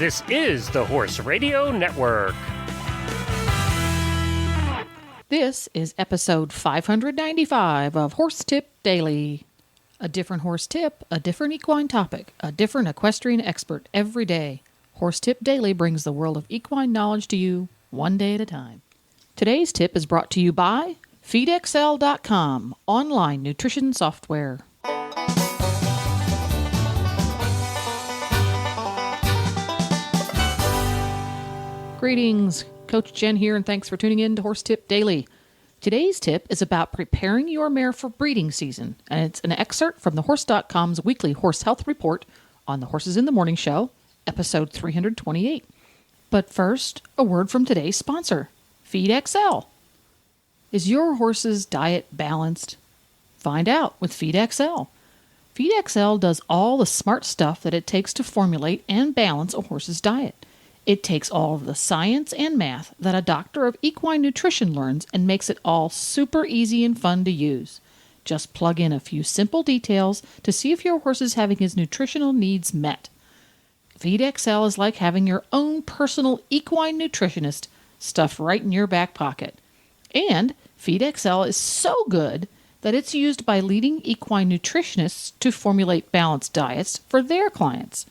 This is the Horse Radio Network. This is episode 595 of Horse Tip Daily. A different horse tip, a different equine topic, a different equestrian expert every day. Horse Tip Daily brings the world of equine knowledge to you one day at a time. Today's tip is brought to you by FeedXL.com, online nutrition software. Greetings, Coach Jen here, and thanks for tuning in to Horse Tip Daily. Today's tip is about preparing your mare for breeding season, and it's an excerpt from the Horse.com's weekly horse health report on the Horses in the Morning show, episode 328. But first, a word from today's sponsor, FeedXL. Is your horse's diet balanced? Find out with FeedXL. FeedXL does all the smart stuff that it takes to formulate and balance a horse's diet. It takes all of the science and math that a doctor of equine nutrition learns and makes it all super easy and fun to use. Just plug in a few simple details to see if your horse is having his nutritional needs met. FeedXL is like having your own personal equine nutritionist stuffed right in your back pocket. And FeedXL is so good that it's used by leading equine nutritionists to formulate balanced diets for their clients.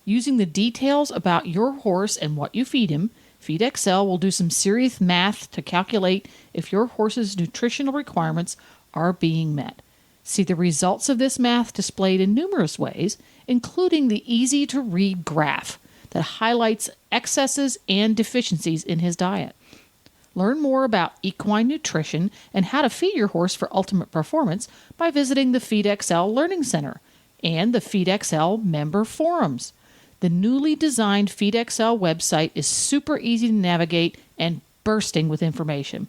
Using the details about your horse and what you feed him, FeedXL will do some serious math to calculate if your horse's nutritional requirements are being met. See the results of this math displayed in numerous ways, including the easy-to-read graph that highlights excesses and deficiencies in his diet. Learn more about equine nutrition and how to feed your horse for ultimate performance by visiting the FeedXL Learning Center and the FeedXL member forums. The newly designed FeedXL website is super easy to navigate and bursting with information.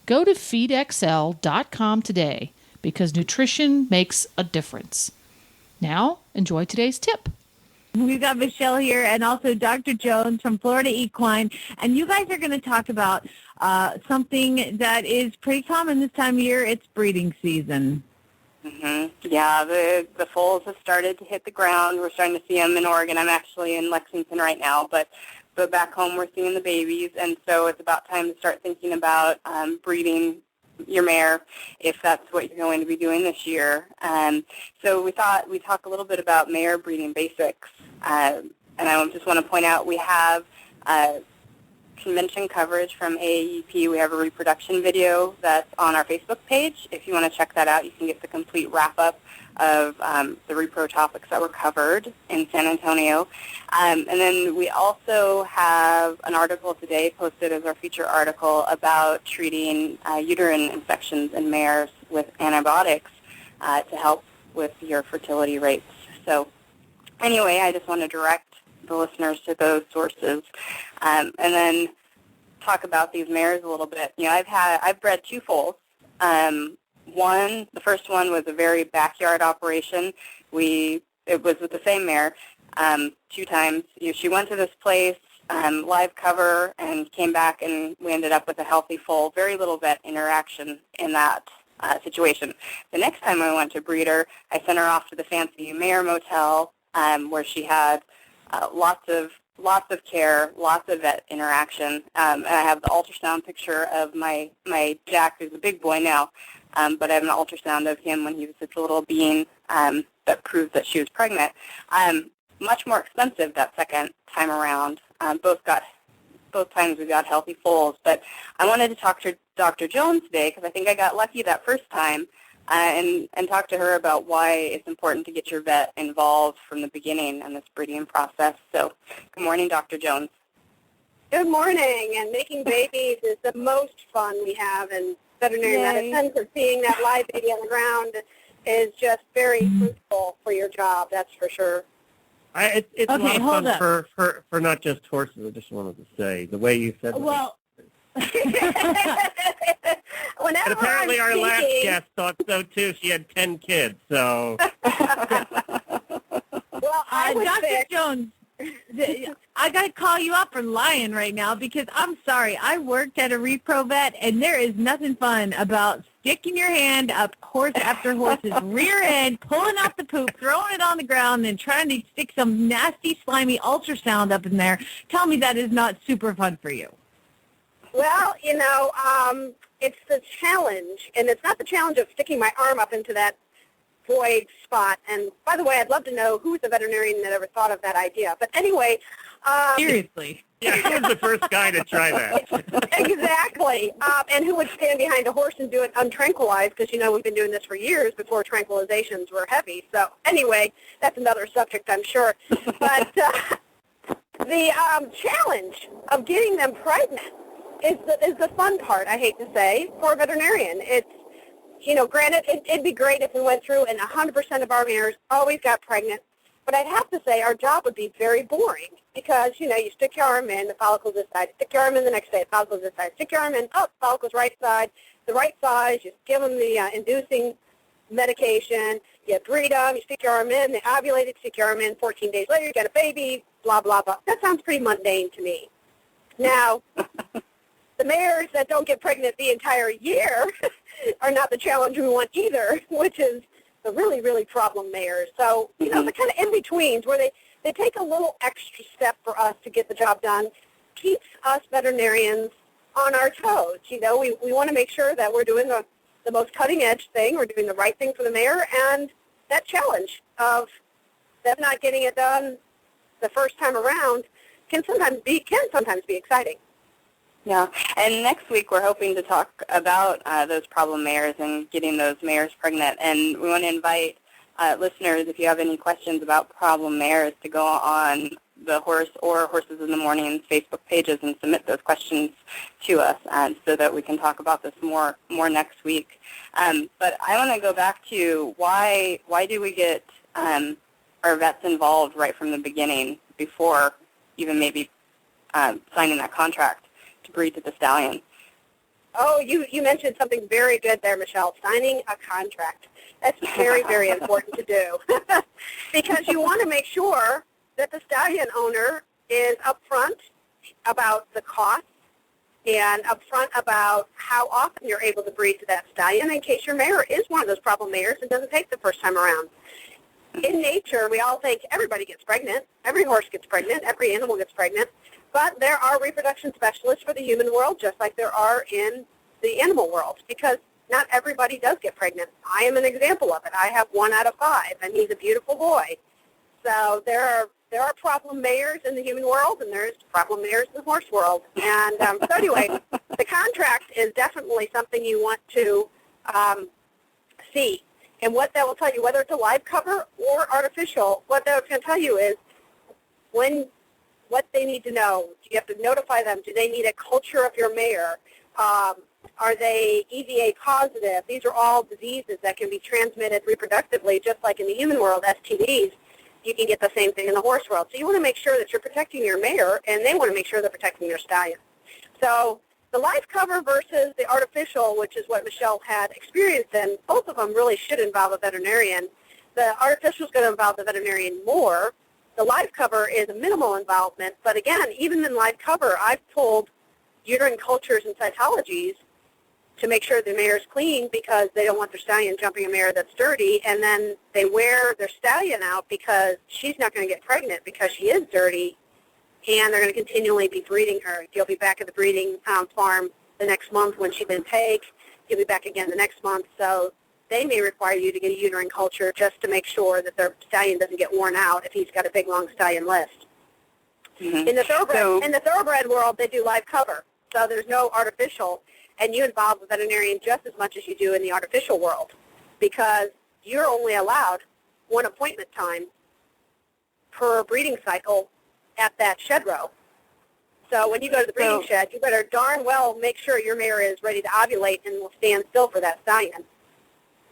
Go to feedxl.com today because nutrition makes a difference. Now, enjoy today's tip. We've got Michelle here and also Dr. Jones from Florida Equine, and you guys are going to talk about something that is pretty common this time of year. It's breeding season. Yeah, the foals have started to hit the ground. We're starting to see them in Oregon. I'm actually in Lexington right now, but back home we're seeing the babies, and so it's about time to start thinking about breeding your mare if that's what you're going to be doing this year. So we thought we'd talk a little bit about mare breeding basics, and I just want to point out we have convention coverage from AAEP. We have a reproduction video that's on our Facebook page. If you want to check that out, you can get the complete wrap-up of the repro topics that were covered in San Antonio. And then we also have an article today posted as our feature article about treating uterine infections in mares with antibiotics to help with your fertility rates. So anyway, I just want to direct the listeners to those sources, and then talk about these mares a little bit. You know, I've bred two foals. The first one was a very backyard operation. It was with the same mare 2 times. She went to this place, live cover, and came back, and we ended up with a healthy foal. Very little vet interaction in that situation. The next time I went to breed her, I sent her off to the Fancy Mare Motel, where she had lots of care, lots of vet interaction, and I have the ultrasound picture of my Jack, who's a big boy now, but I have an ultrasound of him when he was just a little bean that proves that she was pregnant. Much more expensive that second time around. Both times we got healthy foals, but I wanted to talk to Dr. Jones today because I think I got lucky that first time, and talk to her about why it's important to get your vet involved from the beginning in this breeding process. So, good morning, Dr. Jones. Good morning, and making babies is the most fun we have in veterinary medicine. So seeing that live baby on the ground is just very fruitful for your job, that's for sure. It's Okay, a lot of hold fun for not just horses. I just wanted to say the way you said that. Well, And apparently our last guest thought so too. She had 10 kids, so. Well, I would Dr. pick, Jones, I got to call you out for lying right now because I'm sorry. I worked at a repro vet, and there is nothing fun about sticking your hand up horse after horse's rear end, pulling out the poop, throwing it on the ground, and trying to stick some nasty, slimy ultrasound up in there. Tell me that is not super fun for you. Well, it's the challenge, and it's not the challenge of sticking my arm up into that void spot. And by the way, I'd love to know who's the veterinarian that ever thought of that idea. But anyway. Seriously. Yeah, who was the first guy to try that? Exactly. And who would stand behind a horse and do it untranquilized, because, we've been doing this for years before tranquilizations were heavy. So anyway, that's another subject, I'm sure. But the challenge of getting them pregnant is the fun part, I hate to say, for a veterinarian. It's, granted, it'd be great if we went through and 100% of our mares always got pregnant, but I'd have to say our job would be very boring because, you stick your arm in, the follicle's this side, stick your arm in the next day, the follicle's this side, stick your arm in, the follicle's right side, the right size, you give them the inducing medication, you breed them, you stick your arm in, they ovulate it, stick your arm in, 14 days later you get a baby, blah, blah, blah. That sounds pretty mundane to me. Now, the mares that don't get pregnant the entire year are not the challenge we want either, which is the really, really problem mares. So, the kind of in-betweens where they take a little extra step for us to get the job done keeps us veterinarians on our toes. We want to make sure that we're doing the most cutting-edge thing, we're doing the right thing for the mare, and that challenge of them not getting it done the first time around can sometimes be exciting. Yeah, and next week we're hoping to talk about those problem mares and getting those mares pregnant. And we want to invite listeners, if you have any questions about problem mares, to go on the Horse or Horses in the Morning's Facebook pages and submit those questions to us so that we can talk about this more next week. But I want to go back to why do we get our vets involved right from the beginning before even maybe signing that contract to breed to the stallion? Oh, you mentioned something very good there, Michelle, signing a contract. That's very, very important to do because you want to make sure that the stallion owner is upfront about the cost and upfront about how often you're able to breed to that stallion in case your mare is one of those problem mares and doesn't take the first time around. In nature, we all think everybody gets pregnant. Every horse gets pregnant. Every animal gets pregnant. But there are reproduction specialists for the human world, just like there are in the animal world, because not everybody does get pregnant. I am an example of it. I have 1 out of 5, and he's a beautiful boy. So there are problem mares in the human world, and there's problem mares in the horse world. And so anyway, the contract is definitely something you want to see. And what that will tell you, whether it's a live cover or artificial, what that's going to tell you is what they need to know. You have to notify them. Do they need a culture of your mare? Are they EVA positive? These are all diseases that can be transmitted reproductively, just like in the human world, STDs. You can get the same thing in the horse world. So you want to make sure that you're protecting your mare, and they want to make sure they're protecting your stallion. So the live cover versus the artificial, which is what Michelle had experienced in, both of them really should involve a veterinarian. The artificial is going to involve the veterinarian more. The live cover is a minimal involvement, but again, even in live cover, I've pulled uterine cultures and cytologies to make sure the mare is clean because they don't want their stallion jumping a mare that's dirty, and then they wear their stallion out because she's not going to get pregnant because she is dirty, and they're going to continually be breeding her. You'll be back at the breeding farm the next month when she's been take. You'll be back again the next month, so they may require you to get a uterine culture just to make sure that their stallion doesn't get worn out if he's got a big, long stallion list. Mm-hmm. In the thoroughbred world, they do live cover, so there's no artificial, and you involve the veterinarian just as much as you do in the artificial world because you're only allowed 1 appointment time per breeding cycle at that shed row. So when you go to the breeding shed, you better darn well make sure your mare is ready to ovulate and will stand still for that stallion.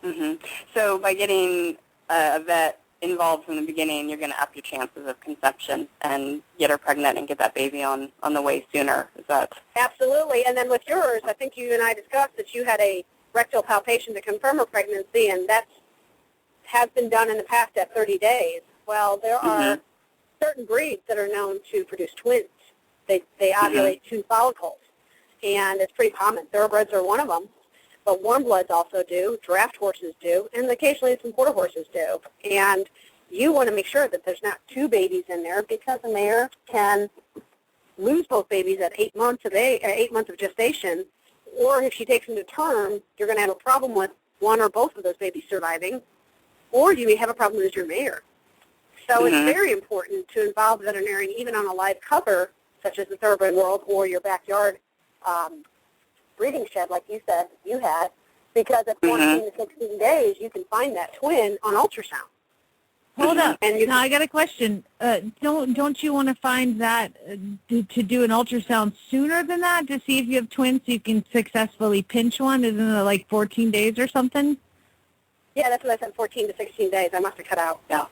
Mm-hmm. So by getting a vet involved from the beginning, you're going to up your chances of conception and get her pregnant and get that baby on the way sooner. Is that? Absolutely. And then with yours, I think you and I discussed that you had a rectal palpation to confirm her pregnancy, and that has been done in the past at 30 days. Well, there are certain breeds that are known to produce twins. They ovulate two follicles, and it's pretty common. Thoroughbreds are one of them, but warm bloods also do, draft horses do, and occasionally some quarter horses do. And you want to make sure that there's not two babies in there, because a mare can lose both babies at 8 months of gestation, or if she takes them to term, you're going to have a problem with one or both of those babies surviving, or you may have a problem with your mare. So it's very important to involve the veterinarian even on a live cover, such as the Thoroughbred World or your backyard breeding shed, like you said you had, because at 14 to 16 days, you can find that twin on ultrasound. Hold up. And you now I got a question. Don't you want to find that to do an ultrasound sooner than that to see if you have twins so you can successfully pinch one? Isn't it like 14 days or something? Yeah, that's what I said, 14 to 16 days. I must have cut out. Yeah.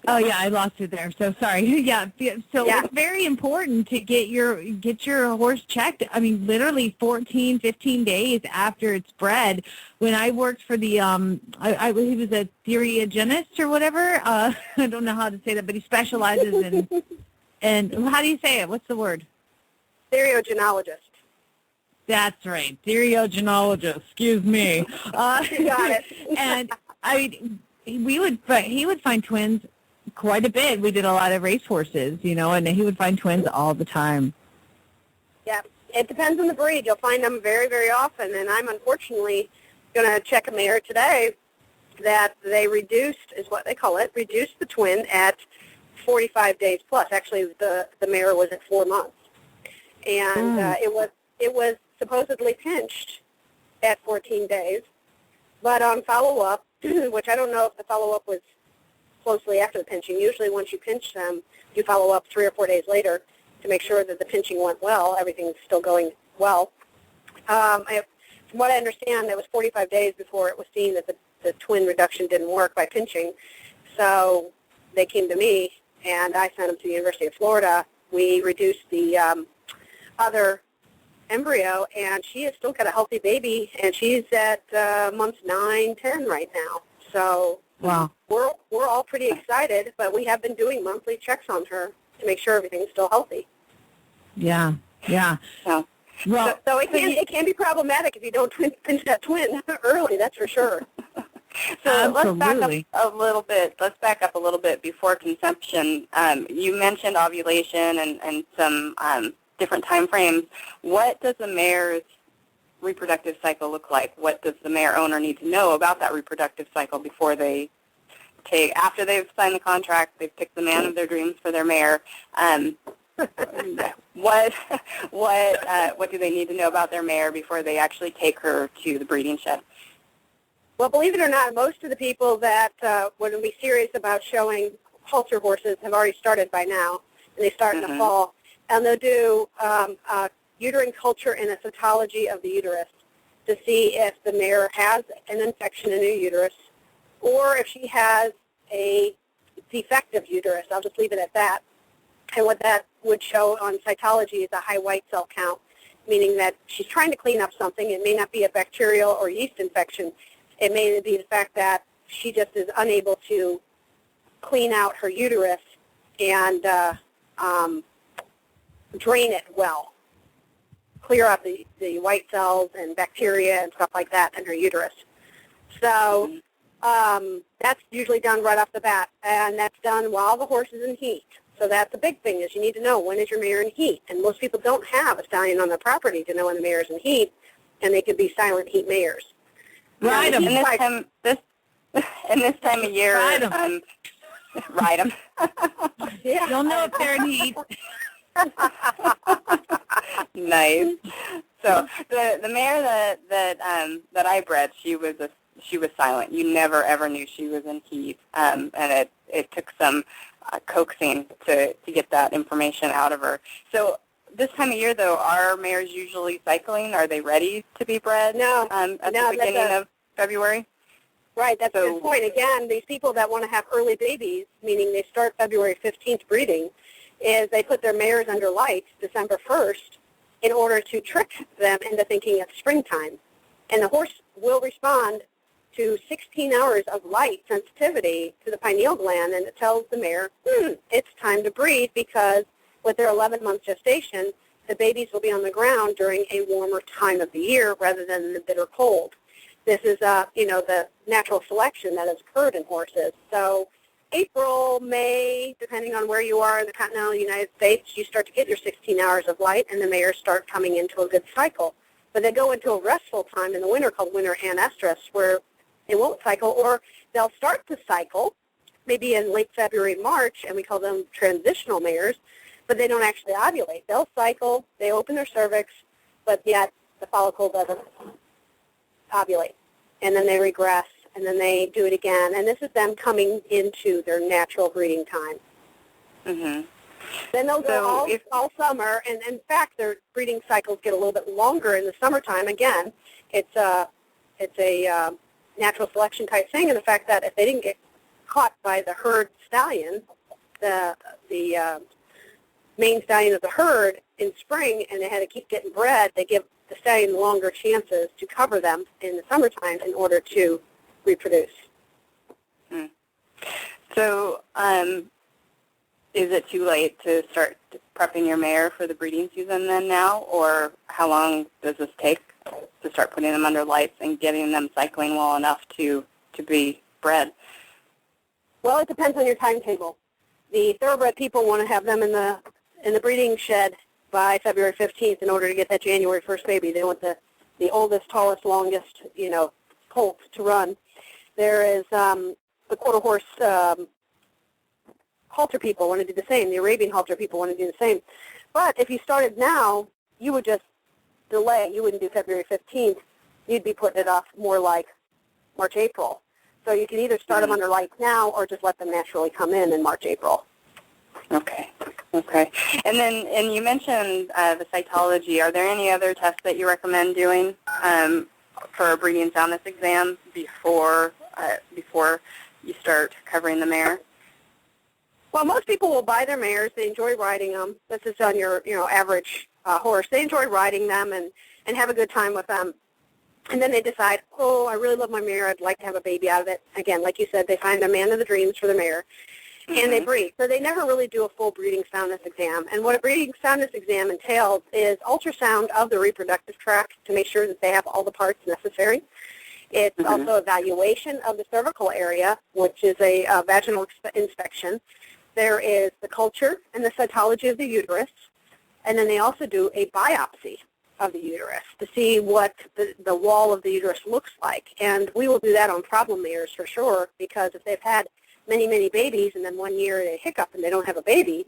Oh yeah, I lost you there. So sorry. So it's very important to get your horse checked. I mean, literally 14, 15 days after it's bred. When I worked for the he was a theriogenist or whatever. I don't know how to say that, but he specializes in and how do you say it? What's the word? Theriogenologist. That's right, theriogenologist. Excuse me. You got it. And he would find twins quite a bit. We did a lot of race horses, and he would find twins all the time. Yeah, it depends on the breed. You'll find them very, very often, and I'm unfortunately going to check a mare today that they reduced, is what they call it, reduced the twin at 45 days plus. Actually, the mare was at 4 months, and it was supposedly pinched at 14 days, but on follow-up, which I don't know if the follow-up was closely after the pinching. Usually once you pinch them, you follow up 3 or 4 days later to make sure that the pinching went well, everything's still going well. From what I understand, it was 45 days before it was seen that the twin reduction didn't work by pinching. So they came to me, and I sent them to the University of Florida. We reduced the other embryo, and she has still got a healthy baby, and she's at months 9, 10 right now. So wow, we're all pretty excited, but we have been doing monthly checks on her to make sure everything's still healthy. Yeah. So, Well, so it can be problematic if you don't pinch that twin early. That's for sure. So let's absolutely. back up a little bit. Let's back up a little bit before conception. You mentioned ovulation and some different time frames. What does a mare's reproductive cycle look like? What does the mare owner need to know about that reproductive cycle before they after they've signed the contract, they've picked the man of their dreams for their mare? What do they need to know about their mare before they actually take her to the breeding shed? Well, believe it or not, most of the people that would be serious about showing halter horses have already started by now, and they start in the fall. And they'll do uterine culture and a cytology of the uterus to see if the mare has an infection in her uterus or if she has a defective uterus. I'll just leave it at that. And what that would show on cytology is a high white cell count, meaning that she's trying to clean up something. It may not be a bacterial or yeast infection. It may be the fact that she just is unable to clean out her uterus and drain it well, clear out the white cells and bacteria and stuff like that in her uterus. So that's usually done right off the bat, and that's done while the horse is in heat. So that's the big thing, is you need to know when is your mare in heat. And most people don't have a stallion on their property to know when the mare is in heat, and they could be silent heat mares. Ride them. In this time of year, ride them. Ride them. Yeah. You'll know if they're in heat. Nice. So the mare that I bred, she was silent. You never ever knew she was in heat, and it took some coaxing to get that information out of her. So this time of year, though, are mares usually cycling? Are they ready to be bred? No. At the beginning of February? Right, that's a good point. Again, these people that want to have early babies, meaning they start February 15th breeding, is they put their mares under lights December 1st in order to trick them into thinking it's springtime. And the horse will respond to 16 hours of light sensitivity to the pineal gland, and it tells the mare, it's time to breed, because with their 11-month gestation, the babies will be on the ground during a warmer time of the year rather than the bitter cold. This is, the natural selection that has occurred in horses. So April, May, depending on where you are in the continental United States, you start to get your 16 hours of light, and the mares start coming into a good cycle. But they go into a restful time in the winter called winter anestrus, where they won't cycle, or they'll start to cycle maybe in late February, March, and we call them transitional mares, but they don't actually ovulate. They'll cycle, they open their cervix, but yet the follicle doesn't ovulate. And then they regress, and then they do it again. And this is them coming into their natural breeding time. Mm-hmm. Then they'll go all summer, and in fact, their breeding cycles get a little bit longer in the summertime. Again, it's a natural selection type thing, and the fact that if they didn't get caught by the herd stallion, the main stallion of the herd in spring, and they had to keep getting bred, they give the stallion longer chances to cover them in the summertime in order to reproduce. So, is it too late to start prepping your mare for the breeding season then now, or how long does this take to start putting them under lights and getting them cycling well enough to be bred? Well, it depends on your timetable. The thoroughbred people want to have them in the breeding shed by February 15th in order to get that January 1st baby. They want the oldest, tallest, longest, colt to run. There is the quarter horse halter people want to do the same. The Arabian halter people want to do the same. But if you started now, you would just delay. You wouldn't do February 15th. You'd be putting it off more like March, April. So you can either start them under lights now or just let them naturally come in March, April. Okay. And you mentioned the cytology. Are there any other tests that you recommend doing for a breeding soundness exam before you start covering the mare? Well, most people will buy their mares. They enjoy riding them. This is on your average horse. They enjoy riding them and have a good time with them. And then they decide, oh, I really love my mare. I'd like to have a baby out of it. Again, like you said, they find a man of the dreams for the mare, and they breed. So they never really do a full breeding soundness exam. And what a breeding soundness exam entails is ultrasound of the reproductive tract to make sure that they have all the parts necessary. It's also evaluation of the cervical area, which is a vaginal inspection. There is the culture and the cytology of the uterus. And then they also do a biopsy of the uterus to see what the wall of the uterus looks like. And we will do that on problem mares for sure, because if they've had many, many babies and then 1 year they hiccup and they don't have a baby,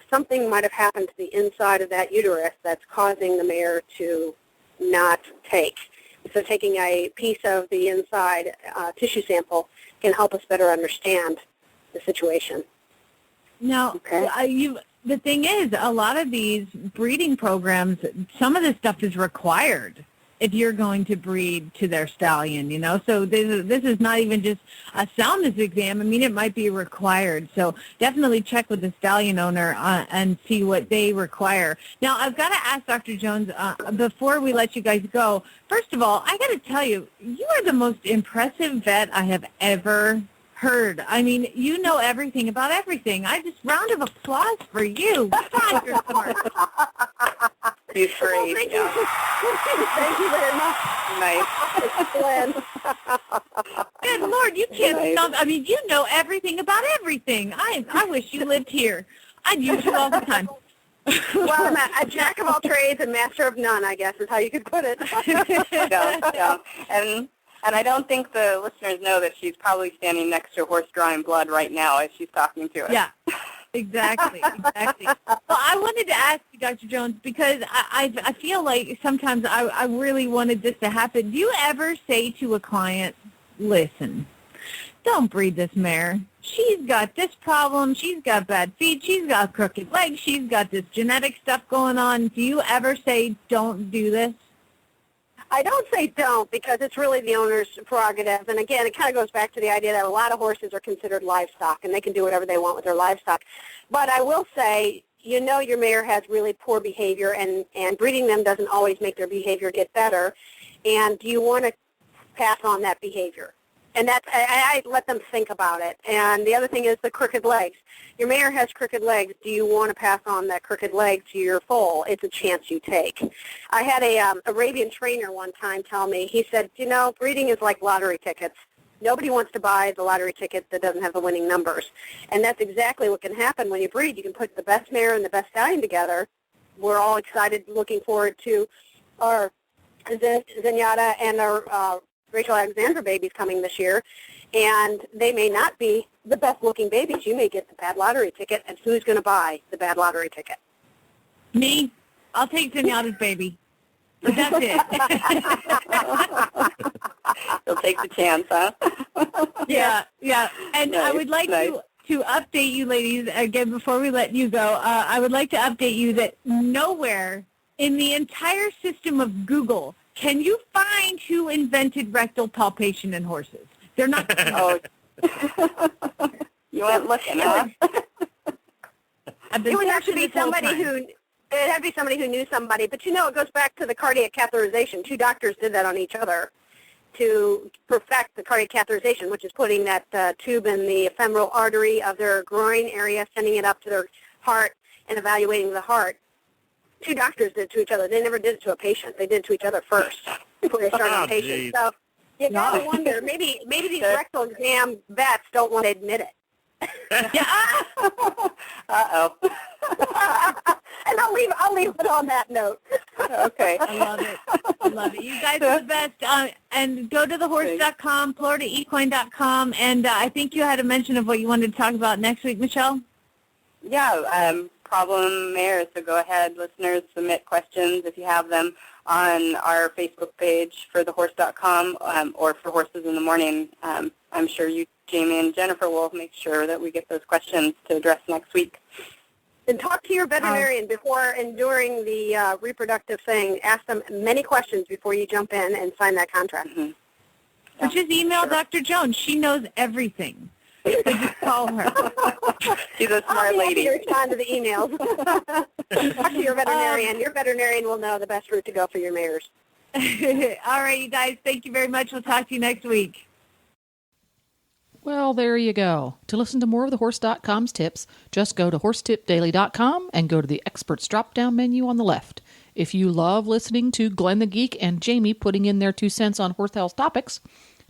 something might have happened to the inside of that uterus that's causing the mare to not take. So taking a piece of the inside tissue sample can help us better understand the situation. Now, the thing is, a lot of these breeding programs, some of this stuff is required if you're going to breed to their stallion, So this is not even just a soundness exam. I mean, it might be required. So definitely check with the stallion owner and see what they require. Now, I've got to ask Dr. Jones, before we let you guys go, first of all, I got to tell you, you are the most impressive vet I have ever heard. I mean, you know everything about everything. Round of applause for you. You're smart. He's great. Thank you. Thank you very much. Nice. Good Lord, you can't stop. I mean, you know everything about everything. I wish you lived here. I'd use you all the time. Well, I'm a jack of all trades and master of none, I guess, is how you could put it. Yeah. And I don't think the listeners know that she's probably standing next to a horse drawing blood right now as she's talking to us. Yeah, exactly. Well, I wanted to ask you, Dr. Jones, because I feel like sometimes I really wanted this to happen. Do you ever say to a client, listen, don't breed this mare. She's got this problem. She's got bad feet. She's got crooked legs. She's got this genetic stuff going on. Do you ever say, don't do this? I don't say don't, because it's really the owner's prerogative. And again, it kind of goes back to the idea that a lot of horses are considered livestock, and they can do whatever they want with their livestock. But I will say, your mare has really poor behavior, and breeding them doesn't always make their behavior get better. And you want to pass on that behavior. And I let them think about it. And the other thing is the crooked legs. Your mare has crooked legs. Do you want to pass on that crooked leg to your foal? It's a chance you take. I had a Arabian trainer one time tell me, he said, breeding is like lottery tickets. Nobody wants to buy the lottery ticket that doesn't have the winning numbers. And that's exactly what can happen when you breed. You can put the best mare and the best stallion together. We're all excited, looking forward to our Zenyatta and our Rachel Alexandra babies coming this year, and they may not be the best-looking babies. You may get the bad lottery ticket, and who's going to buy the bad lottery ticket? Me. I'll take Zenyatta's baby. But that's it. You'll take the chance, huh? Yeah. And Nice, I would like to update you ladies, again, before we let you go, I would like to update you that nowhere in the entire system of Google can you find who invented rectal palpation in horses. They're not. Oh. You went looking, huh? It would have to be somebody who knew somebody. But it goes back to the cardiac catheterization. 2 doctors did that on each other to perfect the cardiac catheterization, which is putting that tube in the femoral artery of their groin area, sending it up to their heart, and evaluating the heart. 2 doctors did it to each other. They never did it to a patient. They did it to each other first before they started on patients. So you got to wonder, maybe these rectal exam vets don't want to admit it. Uh-oh. And I'll leave it on that note. Okay. I love it. You guys are the best. And go to thehorse.com, floridaequine.com, and I think you had a mention of what you wanted to talk about next week, Michelle. Yeah, problem mares. So go ahead, listeners, submit questions if you have them on our Facebook page for thehorse.com or for Horses in the Morning. I'm sure you, Jamie, and Jennifer will make sure that we get those questions to address next week. And talk to your veterinarian before and during the reproductive thing. Ask them many questions before you jump in and sign that contract. Mm-hmm. Or just email Dr. Jones. She knows everything. So just call her. She's a smart lady. I'll be happy to respond to the emails. Talk to your veterinarian. Your veterinarian will know the best route to go for your mares. All right, you guys. Thank you very much. We'll talk to you next week. Well, there you go. To listen to more of the Horse.com's tips, just go to horsetipdaily.com and go to the Experts drop-down menu on the left. If you love listening to Glenn the Geek and Jamie putting in their 2 cents on horse health topics,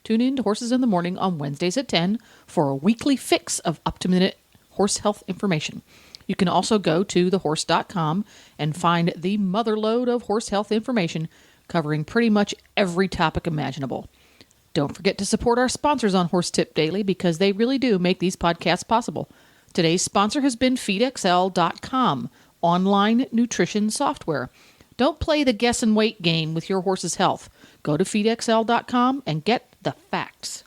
tune in to Horses in the Morning on Wednesdays at 10 for a weekly fix of up-to-minute horse health information. You can also go to thehorse.com and find the motherlode of horse health information covering pretty much every topic imaginable. Don't forget to support our sponsors on Horse Tip Daily because they really do make these podcasts possible. Today's sponsor has been FeedXL.com, online nutrition software. Don't play the guess and wait game with your horse's health. Go to FeedXL.com and get the facts.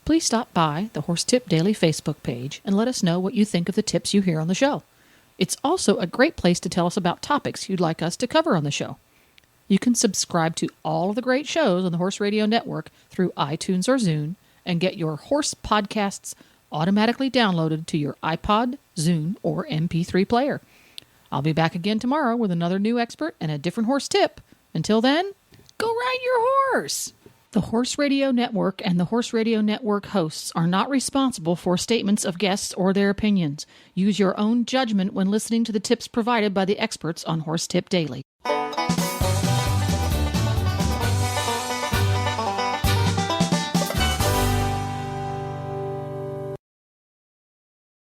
Please stop by the Horse Tip Daily Facebook page and let us know what you think of the tips you hear on the show. It's also a great place to tell us about topics you'd like us to cover on the show. You can subscribe to all of the great shows on the Horse Radio Network through iTunes or Zune and get your horse podcasts automatically downloaded to your iPod, Zune, or MP3 player. I'll be back again tomorrow with another new expert and a different horse tip. Until then, go ride your horse! The Horse Radio Network and the Horse Radio Network hosts are not responsible for statements of guests or their opinions. Use your own judgment when listening to the tips provided by the experts on Horse Tip Daily.